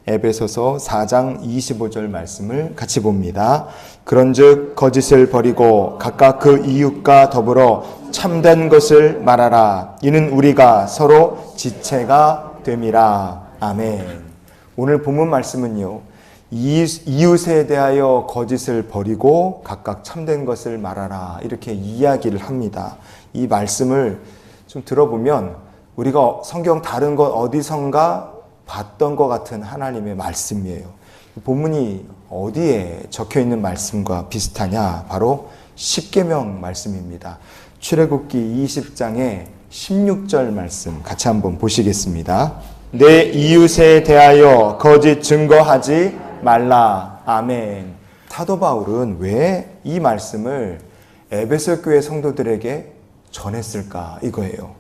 에베소서 4장 25절 말씀을 같이 봅니다. 그런즉 거짓을 버리고 각각 그 이웃과 더불어 참된 것을 말하라. 이는 우리가 서로 지체가 됨이라. 아멘. 오늘 본문 말씀은요, 이웃에 대하여 거짓을 버리고 각각 참된 것을 말하라, 이렇게 이야기를 합니다. 이 말씀을 좀 들어보면 우리가 성경 다른 것 어디선가 봤던 것 같은 하나님의 말씀이에요. 본문이 어디에 적혀있는 말씀과 비슷하냐? 바로 십계명 말씀입니다. 출애굽기 20장의 16절 말씀 같이 한번 보시겠습니다. 내 이웃에 대하여 거짓 증거하지 말라. 아멘. 사도 바울은 왜 이 말씀을 에베소 교회 성도들에게 전했을까? 이거예요.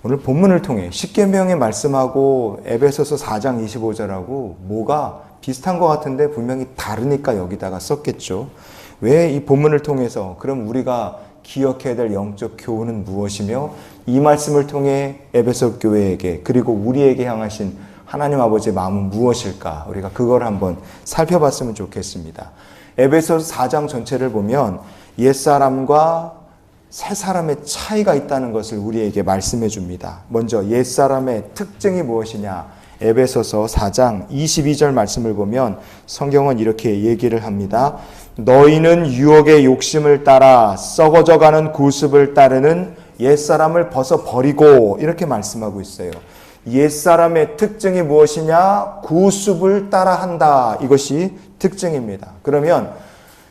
오늘 본문을 통해 십계명의 말씀하고 에베소서 4장 25절하고 뭐가 비슷한 것 같은데 분명히 다르니까 여기다가 썼겠죠. 왜 이 본문을 통해서 그럼 우리가 기억해야 될 영적 교훈은 무엇이며 이 말씀을 통해 에베소 교회에게 그리고 우리에게 향하신 하나님 아버지의 마음은 무엇일까? 우리가 그걸 한번 살펴봤으면 좋겠습니다. 에베소서 4장 전체를 보면 옛사람과 새사람의 차이가 있다는 것을 우리에게 말씀해 줍니다. 먼저 옛사람의 특징이 무엇이냐? 에베소서 4장 22절 말씀을 보면 성경은 이렇게 얘기를 합니다. 너희는 유혹의 욕심을 따라 썩어져가는 구습을 따르는 옛사람을 벗어버리고, 이렇게 말씀하고 있어요. 옛사람의 특징이 무엇이냐? 구습을 따라한다. 이것이 특징입니다. 그러면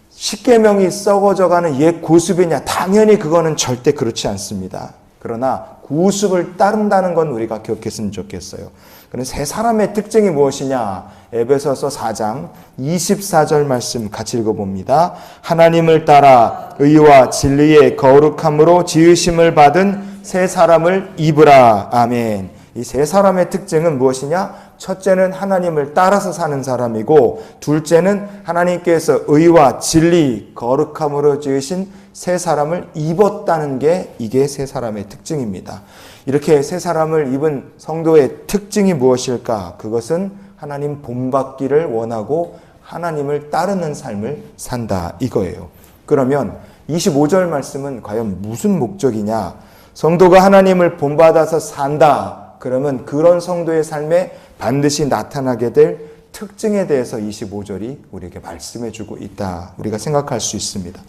십계명이 썩어져가는 옛 구습이냐? 당연히 그거는 절대 그렇지 않습니다. 그러나 구습을 따른다는 건 우리가 기억했으면 좋겠어요. 그럼 새 사람의 특징이 무엇이냐? 에베소서 4장 24절 말씀 같이 읽어봅니다. 하나님을 따라 의와 진리의 거룩함으로 지으심을 받은 새 사람을 입으라. 아멘. 이 세 사람의 특징은 무엇이냐? 첫째는 하나님을 따라서 사는 사람이고, 둘째는 하나님께서 의와 진리, 거룩함으로 지으신 세 사람을 입었다는 게 이게 세 사람의 특징입니다. 이렇게 세 사람을 입은 성도의 특징이 무엇일까? 그것은 하나님 본받기를 원하고 하나님을 따르는 삶을 산다, 이거예요. 그러면 25절 말씀은 과연 무슨 목적이냐? 성도가 하나님을 본받아서 산다. 그러면 그런 성도의 삶에 반드시 나타나게 될 특징에 대해서 25절이 우리에게 말씀해 주고 있다, 우리가 생각할 수 있습니다.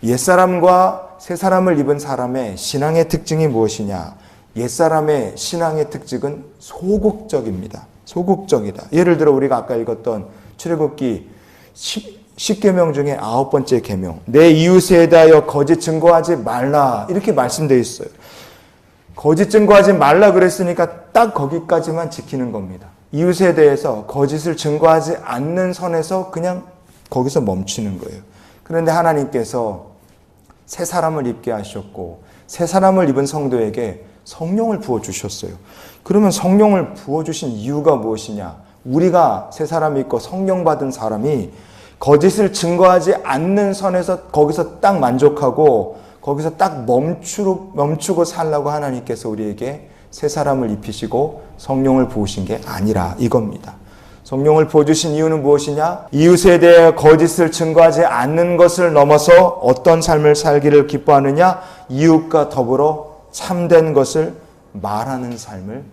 옛사람과 새사람을 입은 사람의 신앙의 특징이 무엇이냐? 옛사람의 신앙의 특징은 소극적입니다. 소극적이다. 예를 들어 우리가 아까 읽었던 출애굽기 10계명 중에 9번째 계명, 내 이웃에 대하여 거짓 증거하지 말라, 이렇게 말씀되어 있어요. 거짓 증거하지 말라 그랬으니까 딱 거기까지만 지키는 겁니다. 이웃에 대해서 거짓을 증거하지 않는 선에서 그냥 거기서 멈추는 거예요. 그런데 하나님께서 새 사람을 입게 하셨고 새 사람을 입은 성도에게 성령을 부어주셨어요. 그러면 성령을 부어주신 이유가 무엇이냐? 우리가 새 사람 입고 성령 받은 사람이 거짓을 증거하지 않는 선에서 거기서 딱 만족하고 거기서 딱 멈추고 살라고 하나님께서 우리에게 새 사람을 입히시고 성령을 부으신 게 아니라 이겁니다. 성령을 부어주신 이유는 무엇이냐? 이웃에 대해 거짓을 증거하지 않는 것을 넘어서 어떤 삶을 살기를 기뻐하느냐? 이웃과 더불어 참된 것을 말하는 삶을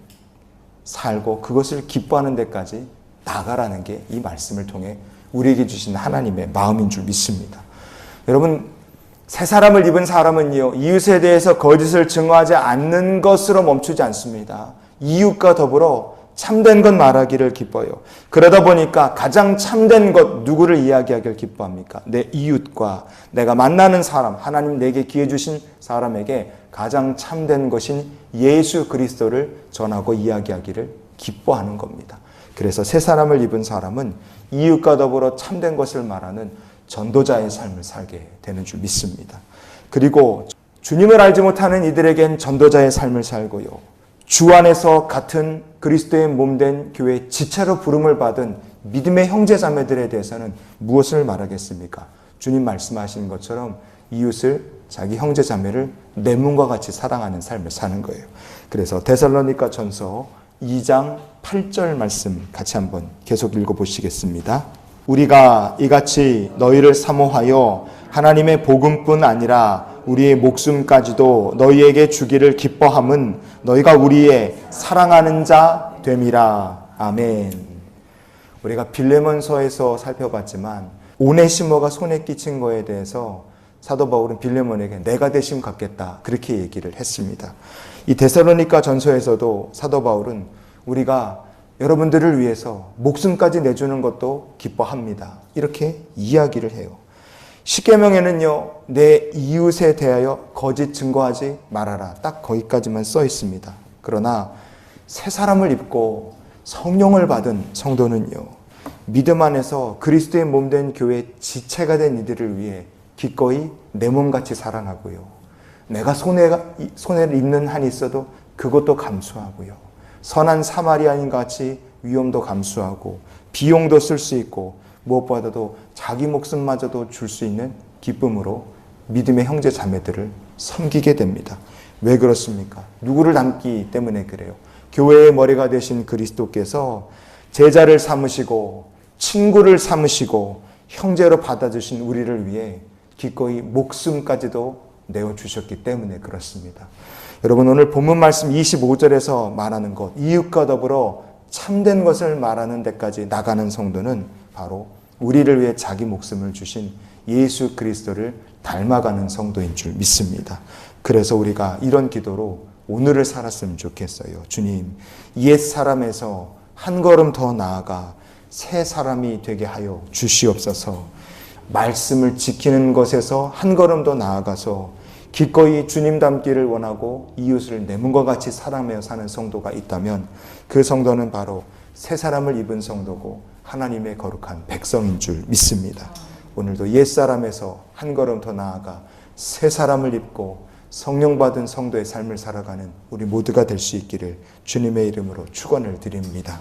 살고 그것을 기뻐하는 데까지 나가라는 게 이 말씀을 통해 우리에게 주신 하나님의 마음인 줄 믿습니다. 여러분, 새 사람을 입은 사람은요, 이웃에 대해서 거짓을 증거하지 않는 것으로 멈추지 않습니다. 이웃과 더불어 참된 것 말하기를 기뻐요. 그러다 보니까 가장 참된 것, 누구를 이야기하기를 기뻐합니까? 내 이웃과 내가 만나는 사람, 하나님 내게 기회 주신 사람에게 가장 참된 것인 예수 그리스도를 전하고 이야기하기를 기뻐하는 겁니다. 그래서 새 사람을 입은 사람은 이웃과 더불어 참된 것을 말하는 전도자의 삶을 살게 되는 줄 믿습니다. 그리고 주님을 알지 못하는 이들에겐 전도자의 삶을 살고요, 주 안에서 같은 그리스도의 몸된 교회 지체로 부름을 받은 믿음의 형제 자매들에 대해서는 무엇을 말하겠습니까? 주님 말씀하신 것처럼 이웃을, 자기 형제 자매를 내 몸과 같이 사랑하는 삶을 사는 거예요. 그래서 데살로니가 전서 2장 8절 말씀 같이 한번 계속 읽어보시겠습니다. 우리가 이같이 너희를 사모하여 하나님의 복음뿐 아니라 우리의 목숨까지도 너희에게 주기를 기뻐함은 너희가 우리의 사랑하는 자 됨이라. 아멘. 우리가 빌레몬서에서 살펴봤지만 오네시모가 손에 끼친 거에 대해서 사도 바울은 빌레몬에게 내가 대신 갚겠다 그렇게 얘기를 했습니다. 이 데살로니가 전서에서도 사도 바울은 우리가 여러분들을 위해서 목숨까지 내주는 것도 기뻐합니다 이렇게 이야기를 해요. 십계명에는요, 내 이웃에 대하여 거짓 증거하지 말아라 딱 거기까지만 써 있습니다. 그러나 새 사람을 입고 성령을 받은 성도는요, 믿음 안에서 그리스도의 몸된 교회의 지체가 된 이들을 위해 기꺼이 내 몸같이 사랑하고요, 내가 손해를 입는 한이 있어도 그것도 감수하고요, 선한 사마리아인 같이 위험도 감수하고 비용도 쓸 수 있고 무엇보다도 자기 목숨마저도 줄 수 있는 기쁨으로 믿음의 형제 자매들을 섬기게 됩니다. 왜 그렇습니까? 누구를 닮기 때문에 그래요. 교회의 머리가 되신 그리스도께서 제자를 삼으시고 친구를 삼으시고 형제로 받아주신 우리를 위해 기꺼이 목숨까지도 내어주셨기 때문에 그렇습니다. 여러분, 오늘 본문 말씀 25절에서 말하는 것, 이웃과 더불어 참된 것을 말하는 데까지 나가는 성도는 바로 우리를 위해 자기 목숨을 주신 예수 그리스도를 닮아가는 성도인 줄 믿습니다. 그래서 우리가 이런 기도로 오늘을 살았으면 좋겠어요. 주님, 옛 사람에서 한 걸음 더 나아가 새 사람이 되게 하여 주시옵소서. 말씀을 지키는 것에서 한 걸음 더 나아가서 기꺼이 주님 닮기를 원하고 이웃을 내 몸과 같이 사랑하며 사는 성도가 있다면 그 성도는 바로 새 사람을 입은 성도고 하나님의 거룩한 백성인 줄 믿습니다. 오늘도 옛사람에서 한 걸음 더 나아가 새 사람을 입고 성령 받은 성도의 삶을 살아가는 우리 모두가 될 수 있기를 주님의 이름으로 축원을 드립니다.